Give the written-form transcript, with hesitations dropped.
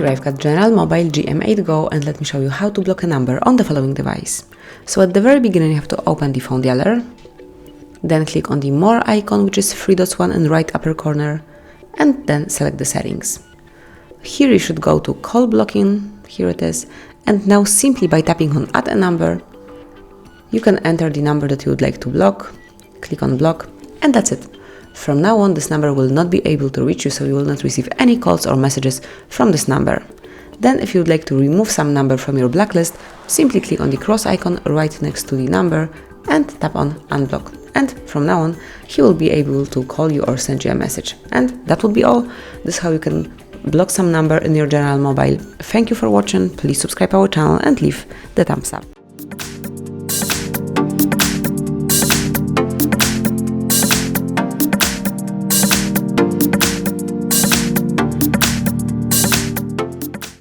Here I've got General Mobile GM8 Go, and let me show you how to block a number on the following device. So at the very beginning you have to open the phone dialer, then click on the More icon, which is 3 dots one in the right upper corner, and then select the settings. Here you should go to Call Blocking, here it is, and now simply by tapping on Add a Number, you can enter the number that you would like to block, click on Block, and that's it. From now on, this number will not be able to reach you, so you will not receive any calls or messages from this number. Then, if you would like to remove some number from your blacklist, simply click on the cross icon right next to the number and tap on Unblock. And from now on, he will be able to call you or send you a message. And that would be all. This is how you can block some number in your General Mobile. Thank you for watching. Please subscribe our channel and leave the thumbs up.